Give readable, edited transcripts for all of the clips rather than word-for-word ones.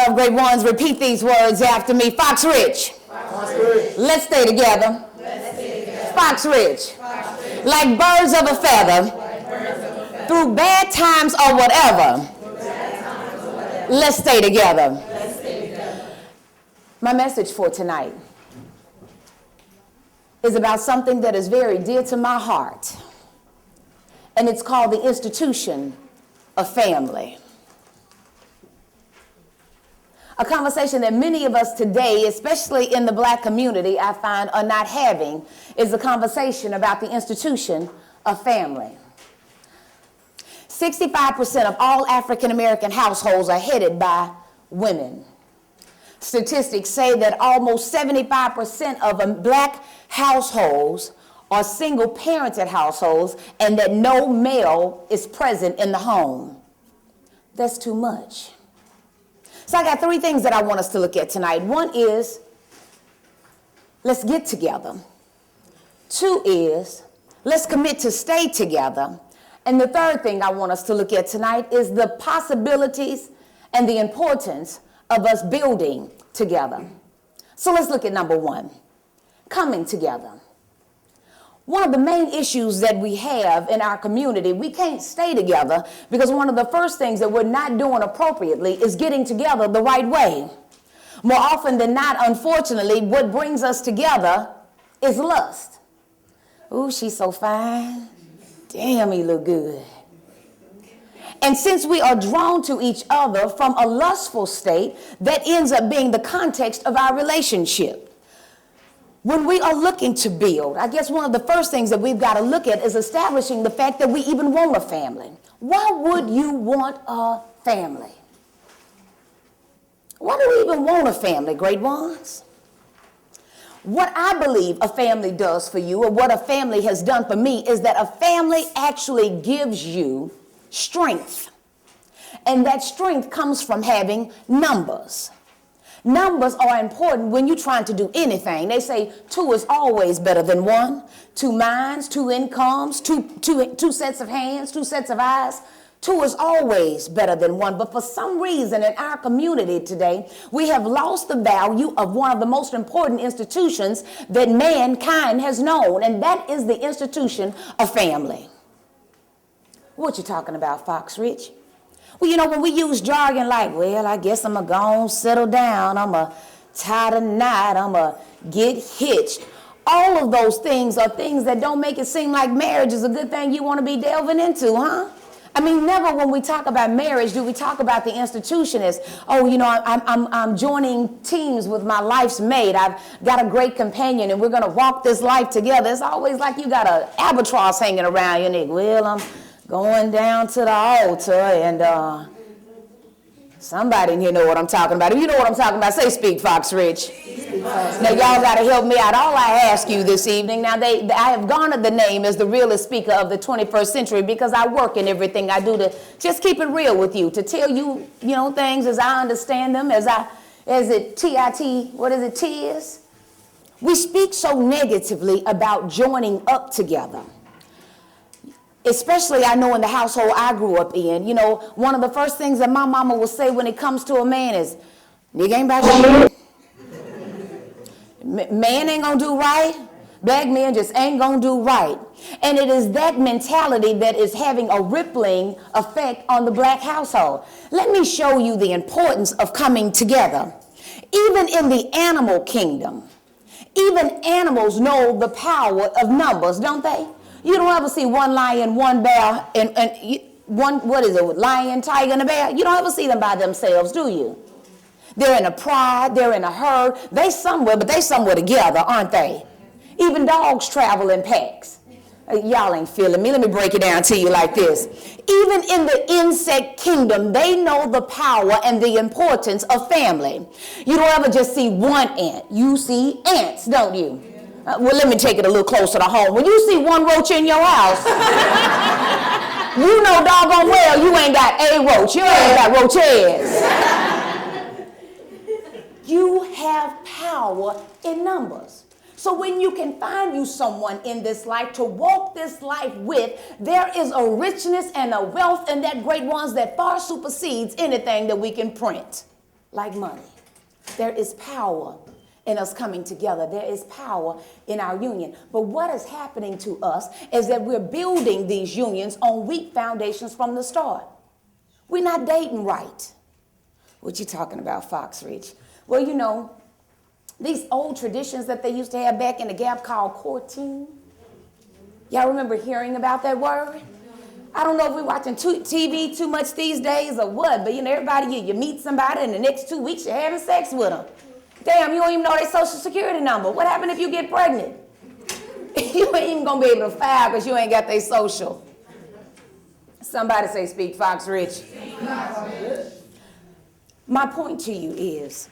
love, great ones. Repeat these words after me. Fox Ridge. Fox Ridge. Let's stay together. Fox Ridge. Like birds of a feather. Through bad times or whatever. Let's stay together. My message for tonight is about something that is very dear to my heart. And it's called the institution of family. A conversation that many of us today, especially in the black community, I find are not having, is a conversation about the institution of family. 65% of all African American households are headed by women. Statistics say that almost 75% of black households are single-parented households, and that no male is present in the home. That's too much. So I got three things that I want us to look at tonight. One is, let's get together. Two is, let's commit to stay together. And the third thing I want us to look at tonight is the possibilities and the importance of us building together. So let's look at number one, coming together. One of the main issues that we have in our community, we can't stay together because one of the first things that we're not doing appropriately is getting together the right way. More often than not, unfortunately, what brings us together is lust. Ooh, she's so fine. Damn, he look good. And since we are drawn to each other from a lustful state, that ends up being the context of our relationship. When we are looking to build, I guess one of the first things that we've got to look at is establishing the fact that we even want a family. Why would you want a family? Why do we even want a family, great ones? What I believe a family does for you, or what a family has done for me, is that a family actually gives you strength. And that strength comes from having numbers. Numbers are important when you're trying to do anything. They say 2 is always better than 1. 2 minds, 2 incomes, two sets of hands, 2 sets of eyes. 2 is always better than 1. But for some reason in our community today, we have lost the value of one of the most important institutions that mankind has known, and that is the institution of family. What you talking about, Fox Ridge? Well, you know, when we use jargon like, well, I guess I'm going to go on, settle down, I'm going to tie the knot, I'm going to get hitched. All of those things are things that don't make it seem like marriage is a good thing you want to be delving into, huh? I mean, never when we talk about marriage do we talk about the institution as, oh, you know, I'm joining teams with my life's mate. I've got a great companion and we're going to walk this life together. It's always like you got an albatross hanging around your neck. Well, I'm going down to the altar and somebody in here know what I'm talking about. If you know what I'm talking about, say speak, Fox Ridge. Now, y'all got to help me out. All I ask you this evening, now I have garnered the name as the realest speaker of the 21st century because I work in everything I do to just keep it real with you, to tell you, you know, things as I understand them, as it T-I-T, what is it, T is? We speak so negatively about joining up together. Especially, I know in the household I grew up in, you know, one of the first things that my mama will say when it comes to a man is, nigga ain't about shit. Man ain't gonna do right. Black men just ain't gonna do right. And it is that mentality that is having a rippling effect on the black household. Let me show you the importance of coming together. Even in the animal kingdom, even animals know the power of numbers, don't they? You don't ever see one lion, one bear, and one, what is it, lion, tiger, and a bear? You don't ever see them by themselves, do you? They're in a pride, they're in a herd. They somewhere, but they somewhere together, aren't they? Even dogs travel in packs. Y'all ain't feeling me. Let me break it down to you like this. Even in the insect kingdom, they know the power and the importance of family. You don't ever just see one ant. You see ants, don't you? Well, let me take it a little closer to home. When you see one roach in your house, you know doggone well you ain't got a roach. You ain't got roaches. You have power in numbers. So when you can find you someone in this life to walk this life with, there is a richness and a wealth in that great ones that far supersedes anything that we can print. like money. There is power in us coming together. There is power in our union. But what is happening to us is that we're building these unions on weak foundations from the start. We're not dating right. What you talking about, Fox Ridge? Well, you know, these old traditions that they used to have back in the Gap called courting. Y'all remember hearing about that word? I don't know if we're watching TV too much these days or what, but you know, everybody, you meet somebody and the next 2 weeks you're having sex with them. Damn, you don't even know their social security number. What happened if you get pregnant? You ain't even gonna be able to file because you ain't got their social. Somebody say, speak Fox Rich. My point to you is,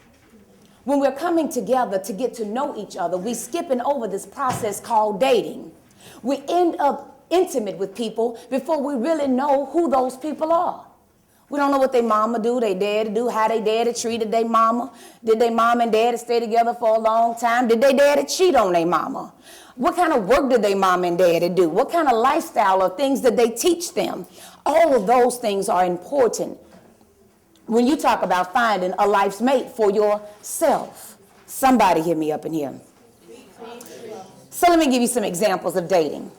when we're coming together to get to know each other, we're skipping over this process called dating. We end up intimate with people before we really know who those people are. We don't know what their mama do, their daddy do, how they daddy treated their mama. Did their mom and daddy stay together for a long time? Did their daddy cheat on their mama? What kind of work did their mom and daddy do? What kind of lifestyle or things did they teach them? All of those things are important when you talk about finding a life's mate for yourself. Somebody hear me up in here. So let me give you some examples of dating.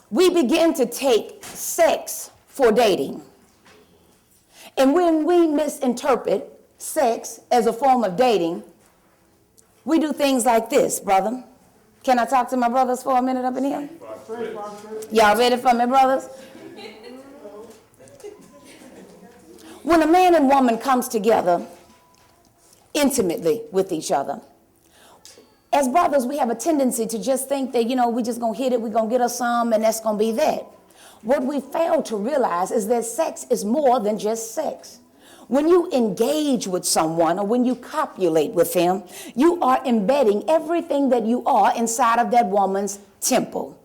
We begin to take sex for dating. And when we misinterpret sex as a form of dating, we do things like this, brother. Can I talk to my brothers for a minute up in here? Y'all ready for me, brothers? When a man and woman comes together intimately with each other, as brothers, we have a tendency to just think that, you know, we just gonna hit it, we're gonna get us some, and that's gonna be that. What we fail to realize is that sex is more than just sex. When you engage with someone or when you copulate with them, you are embedding everything that you are inside of that woman's temple.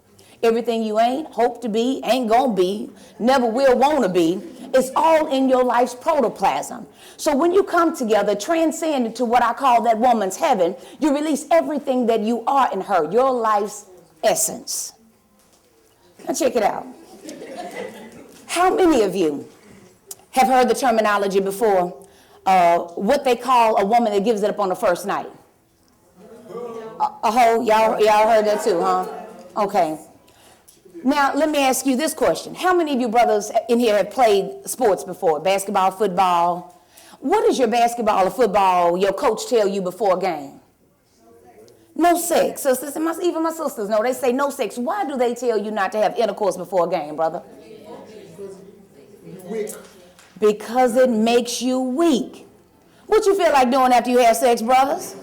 Everything you ain't, hope to be, ain't gonna be, never will wanna be, is all in your life's protoplasm. So when you come together, transcend into what I call that woman's heaven, you release everything that you are in her, your life's essence. Now check it out. How many of you have heard the terminology before, what they call a woman that gives it up on the first night? A hoe? Y'all heard that too, huh? Okay. Now, let me ask you this question. How many of you brothers in here have played sports before? Basketball, football? What does your basketball or football, your coach tell you before a game? No sex. Sisters, and even my sisters know, they say no sex. Why do they tell you not to have intercourse before a game, brother? Weak. Because it makes you weak. What you feel like doing after you have sex, brothers?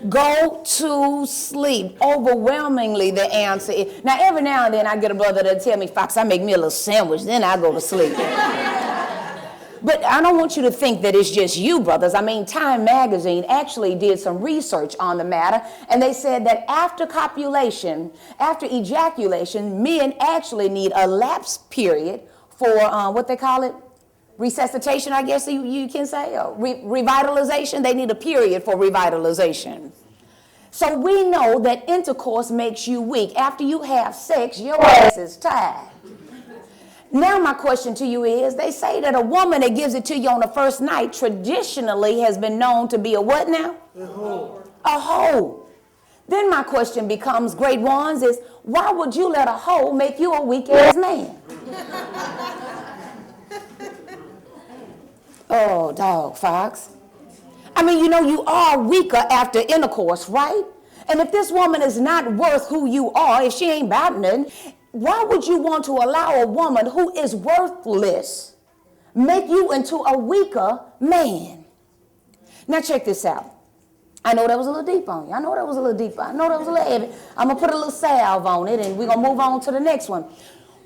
Go to sleep. Overwhelmingly, the answer is, now every now and then I get a brother that tell me, Fox, I make me a little sandwich, then I go to sleep. But I don't want you to think that it's just you, brothers. I mean, Time Magazine actually did some research on the matter, and they said that after copulation, after ejaculation, men actually need a lapse period for what they call it? Resuscitation, I guess you can say, or revitalization. They need a period for revitalization. So we know that intercourse makes you weak. After you have sex, your ass is tired. Now my question to you is, they say that a woman that gives it to you on the first night traditionally has been known to be a what now? A hoe. A hoe. Then my question becomes, great ones, is why would you let a hoe make you a weak-ass man? Oh, dog, Fox. I mean, you know, you are weaker after intercourse, right? And if this woman is not worth who you are, if she ain't about nothing, why would you want to allow a woman who is worthless make you into a weaker man? Now check this out. I know that was a little deep on you. I know that was a little deep. I know that was a little heavy. I'm going to put a little salve on it, and we're going to move on to the next one.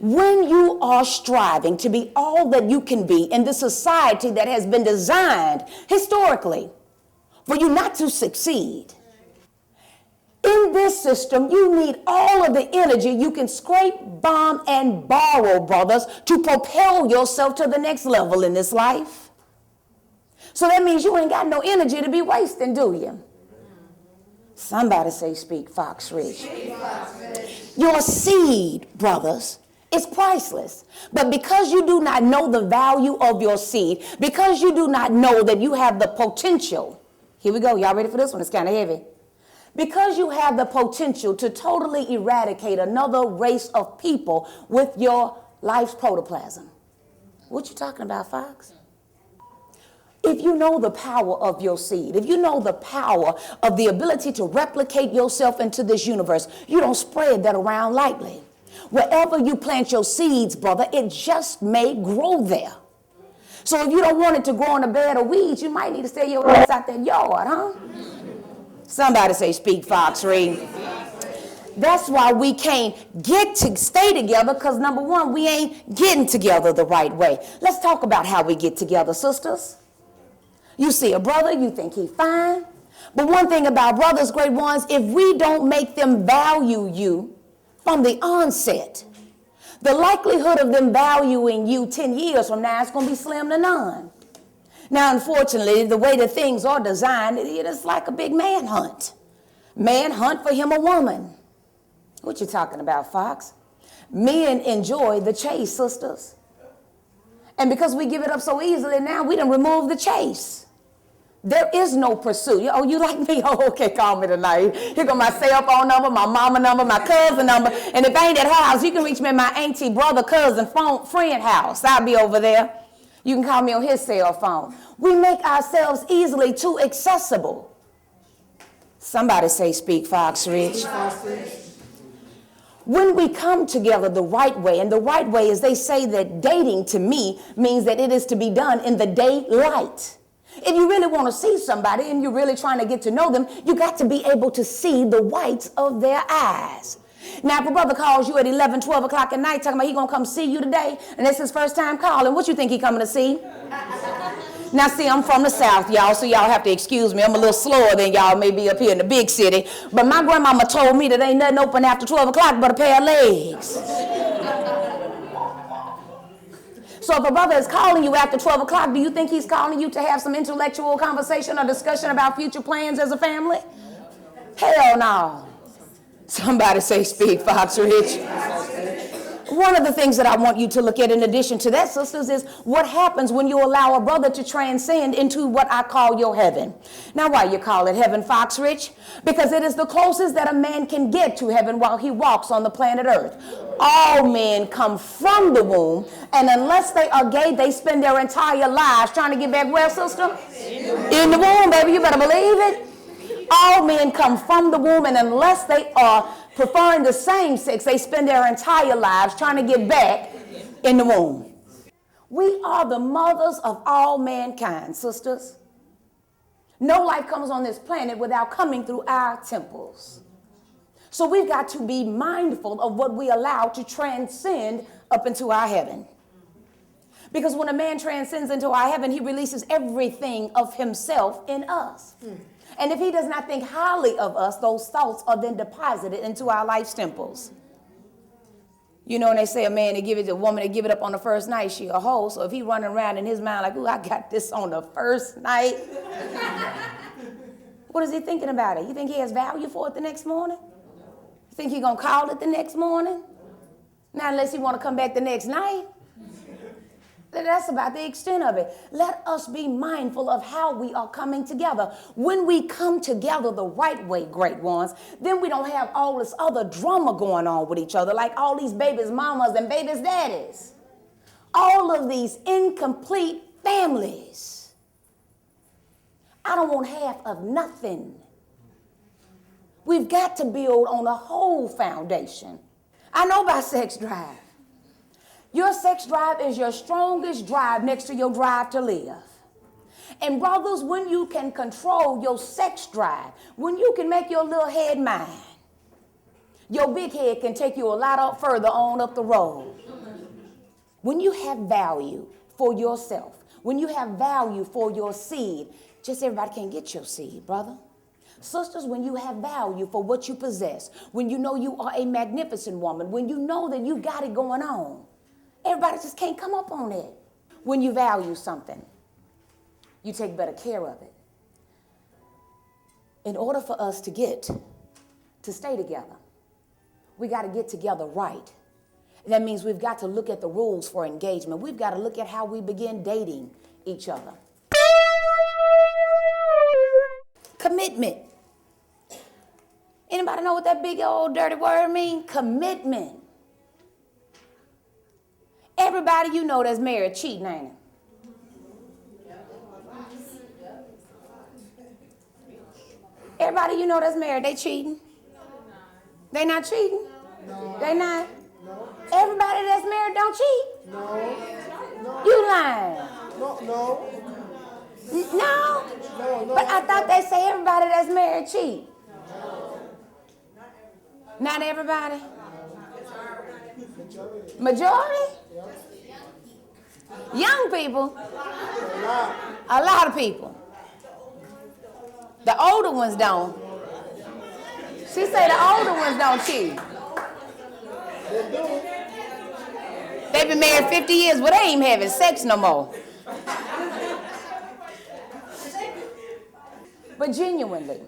When you are striving to be all that you can be in the society that has been designed historically for you not to succeed, in this system, you need all of the energy you can scrape, bomb, and borrow, brothers, to propel yourself to the next level in this life. So that means you ain't got no energy to be wasting, do you? Somebody say, speak Fox Rich. Your seed, brothers, It's priceless. But because you do not know the value of your seed, because you do not know that you have the potential, here we go, y'all ready for this one? It's kind of heavy. Because you have the potential to totally eradicate another race of people with your life's protoplasm. What you talking about, Fox? If you know the power of your seed, if you know the power of the ability to replicate yourself into this universe, you don't spread that around lightly. Wherever you plant your seeds, brother, it just may grow there. So if you don't want it to grow in a bed of weeds, you might need to stay your ass out that yard, huh? Somebody say, speak, Fox, read. That's why we can't stay together, because number one, we ain't getting together the right way. Let's talk about how we get together, sisters. You see a brother, you think he fine. But one thing about brothers, great ones, if we don't make them value you from the onset, the likelihood of them valuing you 10 years from now is going to be slim to none. Now, unfortunately, the way that things are designed, it is like a big manhunt. Manhunt for him a woman. What you talking about, Fox? Men enjoy the chase, sisters. And because we give it up so easily now, we done remove the chase. There is no pursuit. Oh, you like me? Oh, okay, call me tonight. Here go my cell phone number, my mama number, my cousin number. And if I ain't at house, you can reach me at my auntie, brother, cousin, friend house. I'll be over there. You can call me on his cell phone. We make ourselves easily too accessible. Somebody say, speak, Fox Rich. When we come together the right way, and the right way is they say that dating to me means that it is to be done in the daylight. If you really want to see somebody and you're really trying to get to know them, you got to be able to see the whites of their eyes. Now, if a brother calls you at 11, 12 o'clock at night talking about he going to come see you today, and it's his first time calling, what you think he coming to see? Now, see, I'm from the South, y'all, so y'all have to excuse me. I'm a little slower than y'all may be up here in the big city. But my grandmama told me that ain't nothing open after 12 o'clock but a pair of legs. So if a brother is calling you after 12 o'clock, do you think he's calling you to have some intellectual conversation or discussion about future plans as a family? Hell no. Somebody say, speak, Fox Rich. One of the things that I want you to look at in addition to that, sisters, is what happens when you allow a brother to transcend into what I call your heaven. Now, why you call it heaven, Fox Rich? Because it is the closest that a man can get to heaven while he walks on the planet Earth. All men come from the womb, and unless they are gay, they spend their entire lives trying to get back where, sister? In the womb, baby, you better believe it. All men come from the womb, and unless they are preferring the same sex, they spend their entire lives trying to get back in the womb. We are the mothers of all mankind, sisters. No life comes on this planet without coming through our temples. So we've got to be mindful of what we allow to transcend up into our heaven. Because when a man transcends into our heaven, he releases everything of himself in us. And if he does not think highly of us, those thoughts are then deposited into our life's temples. You know, when they say a man to give it to a woman to give it up on the first night, she a hoe. So if he running around in his mind like, ooh, I got this on the first night. What is he thinking about it? You think he has value for it the next morning? You think he gonna call it the next morning? Not unless he want to come back the next night. That's about the extent of it. Let us be mindful of how we are coming together. When we come together the right way, great ones, then we don't have all this other drama going on with each other, like all these babies' mamas and babies' daddies. All of these incomplete families. I don't want half of nothing. We've got to build on a whole foundation. I know about sex drive. Your sex drive is your strongest drive next to your drive to live. And brothers, when you can control your sex drive, when you can make your little head mine, your big head can take you a lot up further on up the road. When you have value for yourself, when you have value for your seed, just everybody can't get your seed, brother. Sisters, when you have value for what you possess, when you know you are a magnificent woman, when you know that you got it going on, everybody just can't come up on it. When you value something, you take better care of it. In order for us to stay together, we got to get together right. That means we've got to look at the rules for engagement. We've got to look at how we begin dating each other. Commitment. Anybody know what that big old dirty word means? Commitment. Everybody you know that's married cheating, ain't it? Everybody you know that's married, they cheating? They not cheating? No. They not? No. Everybody that's married don't cheat? No. No. You lying? No. No. No? No. But I thought they say everybody that's married cheat. Not everybody? Majority? Young people? A lot of people. The older ones don't. She say the older ones don't cheat. They've been married 50 years, but they ain't even having sex no more. But genuinely,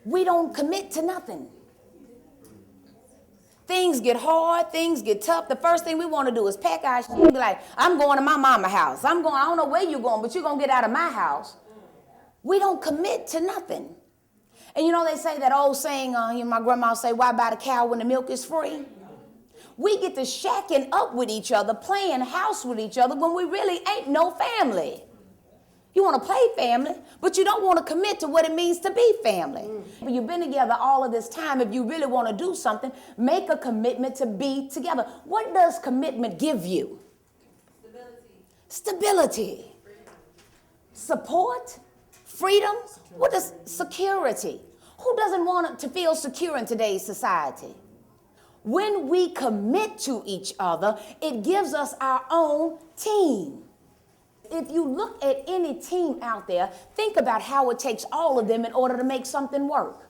we don't commit to nothing. Things get hard, things get tough. The first thing we want to do is pack our shit and be like, I'm going to my mama's house. I don't know where you're going, but you're going to get out of my house. We don't commit to nothing. And you know, they say that old saying, my grandma say, why buy the cow when the milk is free? We get to shacking up with each other, playing house with each other when we really ain't no family. You want to play family, but you don't want to commit to what it means to be family. But you've been together all of this time. If you really want to do something, make a commitment to be together. What does commitment give you? Stability. Support. Freedom. What is security? Who doesn't want to feel secure in today's society? When we commit to each other, it gives us our own team. If you look at any team out there, think about how it takes all of them in order to make something work.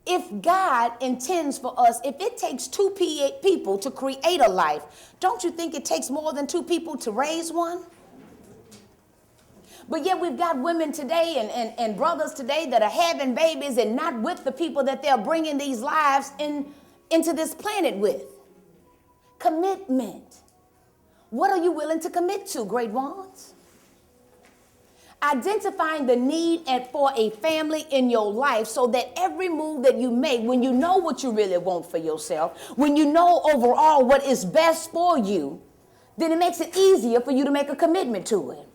If God intends for us, if it takes two people to create a life, don't you think it takes more than two people to raise one? But yet we've got women today and brothers today that are having babies and not with the people that they're bringing these lives into this planet with. Commitment. What are you willing to commit to, great ones? Identifying the need for a family in your life so that every move that you make, when you know what you really want for yourself, when you know overall what is best for you, then it makes it easier for you to make a commitment to it.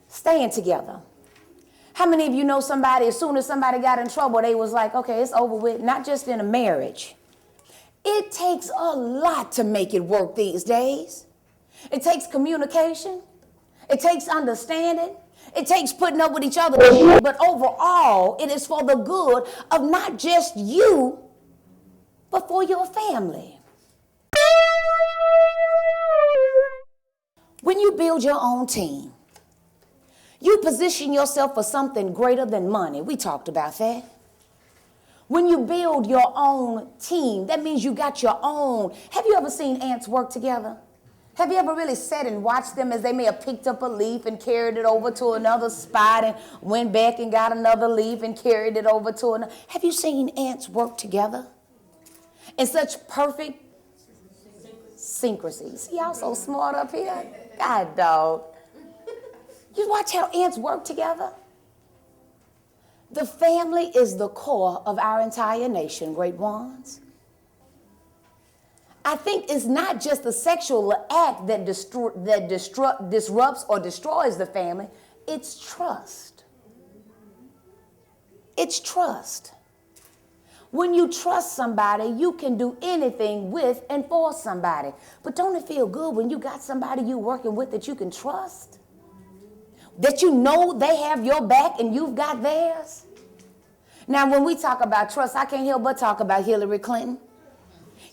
Staying together. How many of you know somebody, as soon as somebody got in trouble, they was like, okay, it's over with, not just in a marriage. It takes a lot to make it work these days. It takes communication. It takes understanding. It takes putting up with each other. But overall, it is for the good of not just you, but for your family. When you build your own team, you position yourself for something greater than money. We talked about that. When you build your own team, that means you got your own. Have you ever seen ants work together? Have you ever really sat and watched them as they may have picked up a leaf and carried it over to another spot and went back and got another leaf and carried it over to another? Have you seen ants work together in such perfect syncrasies? Y'all so smart up here. God, dog. You watch how ants work together? The family is the core of our entire nation, great ones. I think it's not just the sexual act that disrupts or destroys the family. It's trust. It's trust. When you trust somebody, you can do anything with and for somebody. But don't it feel good when you got somebody you working with that you can trust? That you know they have your back and you've got theirs? Now, when we talk about trust, I can't help but talk about Hillary Clinton.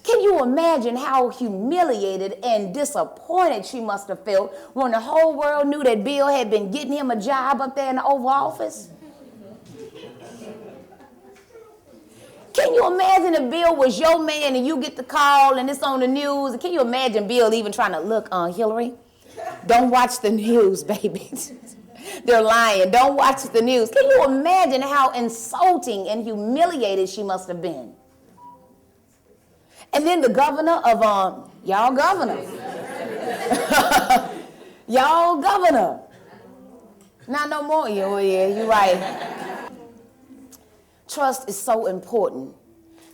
Can you imagine how humiliated and disappointed she must have felt when the whole world knew that Bill had been getting him a job up there in the Oval Office? Can you imagine if Bill was your man and you get the call and it's on the news? Can you imagine Bill even trying to look, Hillary, don't watch the news, baby. They're lying. Don't watch the news. Can you imagine how insulting and humiliated she must have been? And then the governor of, y'all governor. Y'all governor. Not no more. Yeah, you're right. Trust is so important.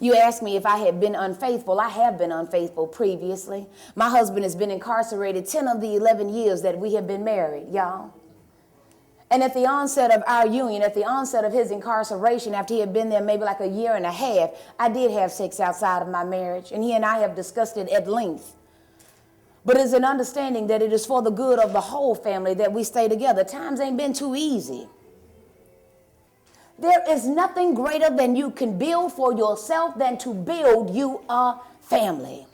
You asked me if I had been unfaithful. I have been unfaithful previously. My husband has been incarcerated 10 of the 11 years that we have been married, y'all. And at the onset of our union, at the onset of his incarceration, after he had been there maybe like a year and a half, I did have sex outside of my marriage, and he and I have discussed it at length. But it's an understanding that it is for the good of the whole family that we stay together. Times ain't been too easy. There is nothing greater than you can build for yourself than to build you a family.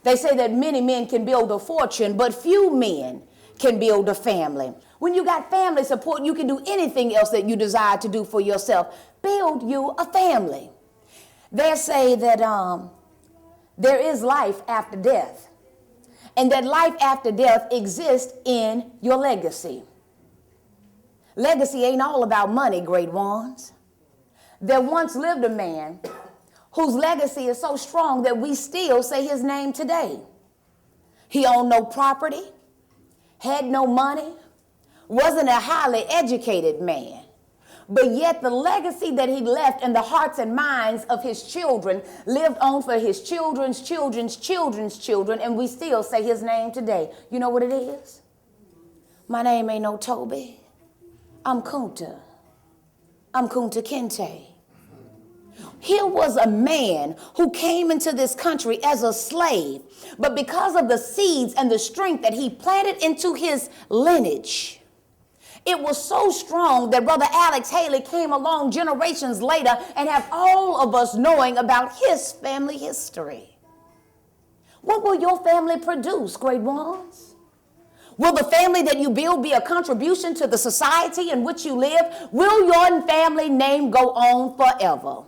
They say that many men can build a fortune, but few men can build a family. When you got family support, you can do anything else that you desire to do for yourself. Build you a family. They say that there is life after death, and that life after death exists in your legacy. Legacy ain't all about money, great ones. There once lived a man whose legacy is so strong that we still say his name today. He owned no property, had no money, wasn't a highly educated man. But yet the legacy that he left in the hearts and minds of his children lived on for his children's children's children's children, and we still say his name today. You know what it is? My name ain't no Toby. I'm Kunta. I'm Kunta Kinte. Here was a man who came into this country as a slave, but because of the seeds and the strength that he planted into his lineage, it was so strong that Brother Alex Haley came along generations later and have all of us knowing about his family history. What will your family produce, great ones? Will the family that you build be a contribution to the society in which you live? Will your family name go on forever?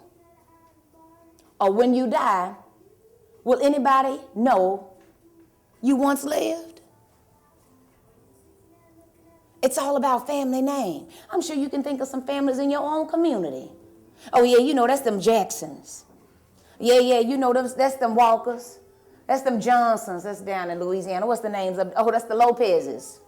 Or when you die, will anybody know you once lived? It's all about family name. I'm sure you can think of some families in your own community. Oh yeah, you know, that's them Jacksons. Yeah, you know, that's them Walkers. That's them Johnsons. That's down in Louisiana. What's the names of? Oh, that's the Lopez's.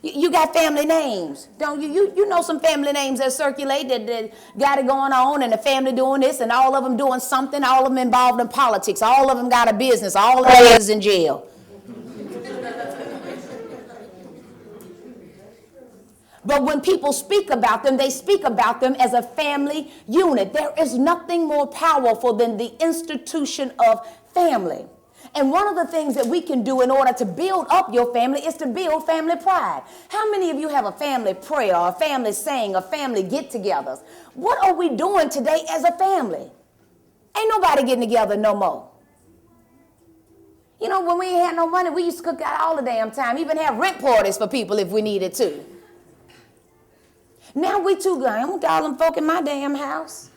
You got family names, don't you? You know some family names that circulate that got it going on, and the family doing this, and all of them doing something. All of them involved in politics. All of them got a business. All of them is in jail. But when people speak about them, they speak about them as a family unit. There is nothing more powerful than the institution of family. And one of the things that we can do in order to build up your family is to build family pride. How many of you have a family prayer, or a family saying, or family get-togethers? What are we doing today as a family? Ain't nobody getting together no more. You know, when we ain't had no money, we used to cook out all the damn time, even have rent parties for people if we needed to. Now we too good. I don't got all them folk in my damn house.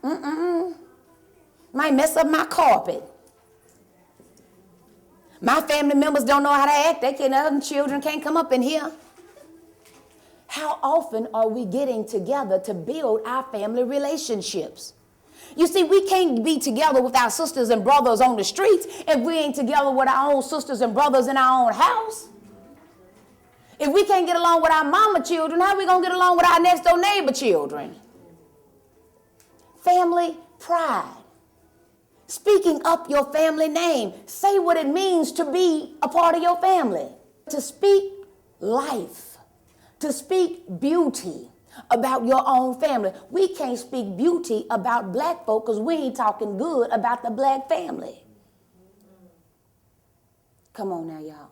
Might mess up my carpet. My family members don't know how to act. Other children can't come up in here. How often are we getting together to build our family relationships? You see, we can't be together with our sisters and brothers on the streets if we ain't together with our own sisters and brothers in our own house. If we can't get along with our mama children, how are we going to get along with our next door neighbor children? Family pride. Speaking up your family name. Say what it means to be a part of your family. To speak life. To speak beauty about your own family. We can't speak beauty about black folk because we ain't talking good about the black family. Come on now, y'all.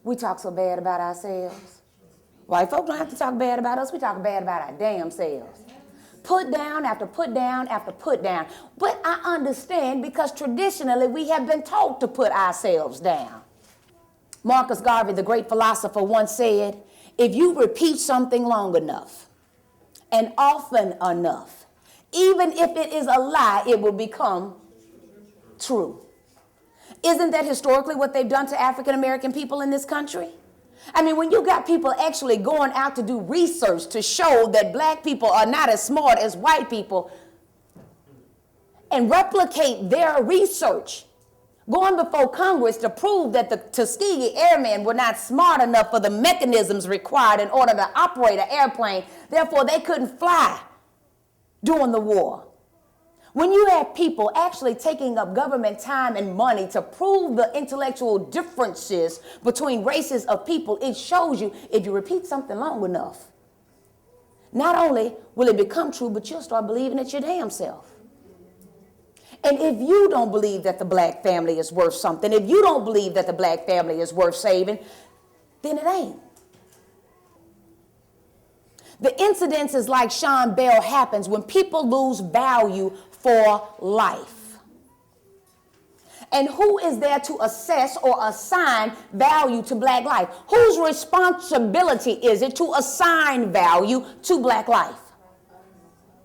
We talk so bad about ourselves. White folk don't have to talk bad about us. We talk bad about our damn selves. Put down after put down after put down. But I understand because traditionally we have been taught to put ourselves down. Marcus Garvey, the great philosopher, once said, if you repeat something long enough and often enough, even if it is a lie, it will become true. Isn't that historically what they've done to African American people in this country? I mean, when you got people actually going out to do research to show that black people are not as smart as white people and replicate their research, going before Congress to prove that the Tuskegee Airmen were not smart enough for the mechanisms required in order to operate an airplane, therefore they couldn't fly during the war. When you have people actually taking up government time and money to prove the intellectual differences between races of people, it shows you if you repeat something long enough, not only will it become true, but you'll start believing it your damn self. And if you don't believe that the black family is worth something, if you don't believe that the black family is worth saving, then it ain't. The incidences like Sean Bell happens when people lose value for life. And who is there to assess or assign value to black life? Whose responsibility is it to assign value to black life?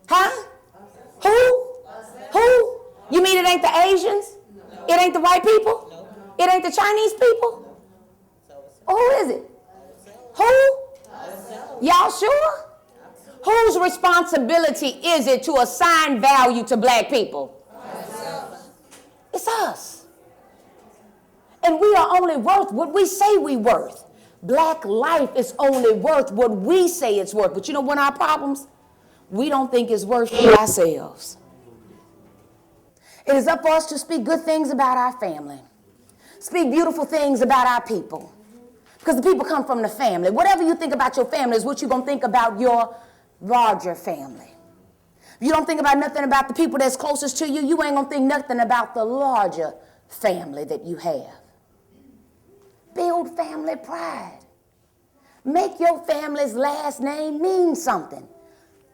Huh? Who? You mean it ain't the Asians? No. It ain't the white people? No. It ain't the Chinese people? Who is it? Who? Y'all sure? Whose responsibility is it to assign value to black people? It's us. And we are only worth what we say we worth. Black life is only worth what we say it's worth. But you know what our problems? We don't think it's worth for ourselves. It is up for us to speak good things about our family. Speak beautiful things about our people. Because the people come from the family. Whatever you think about your family is what you're going to think about your larger family. If you don't think about nothing about the people that's closest to you, you ain't going to think nothing about the larger family that you have. Build family pride. Make your family's last name mean something.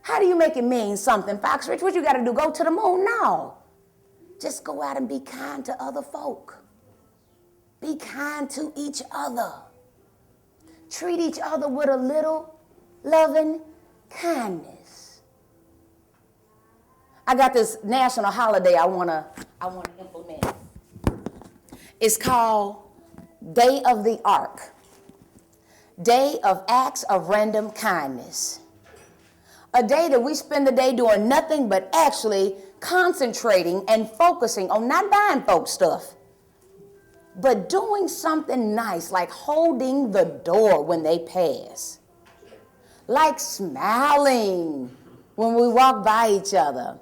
How do you make it mean something, Foxrich? What you got to do, go to the moon? No. Just go out and be kind to other folk. Be kind to each other. Treat each other with a little loving kindness. I got this national holiday I wanna implement. It's called Day of the Ark. Day of Acts of Random Kindness. A day that we spend the day doing nothing but actually concentrating and focusing on not buying folks stuff, but doing something nice, like holding the door when they pass, like smiling when we walk by each other,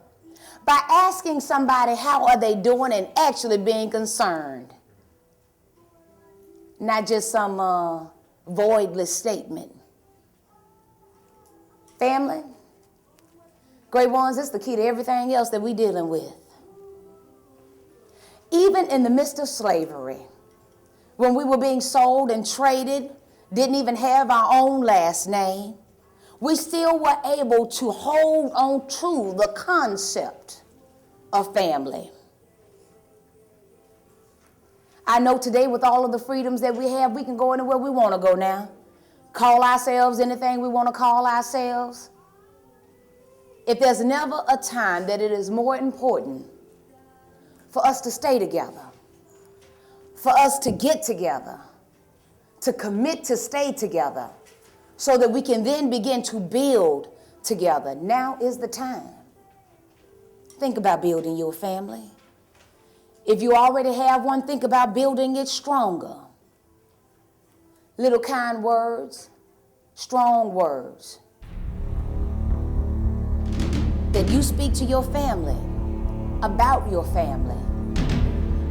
by asking somebody how are they doing and actually being concerned, not just some voidless statement. Family, great ones, it's the key to everything else that we're dealing with. Even in the midst of slavery, when we were being sold and traded, didn't even have our own last name, we still were able to hold on to the concept of family. I know today with all of the freedoms that we have, we can go anywhere we want to go now. Call ourselves anything we want to call ourselves. If there's never a time that it is more important for us to stay together, for us to get together, to commit to stay together, so that we can then begin to build together, now is the time. Think about building your family. If you already have one, think about building it stronger. Little kind words, strong words that you speak to your family, about your family,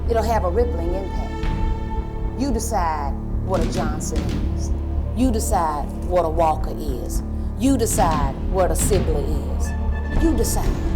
it'll have a rippling impact. You decide what a Johnson is. You decide what a Walker is. You decide what a Sigler is. You decide.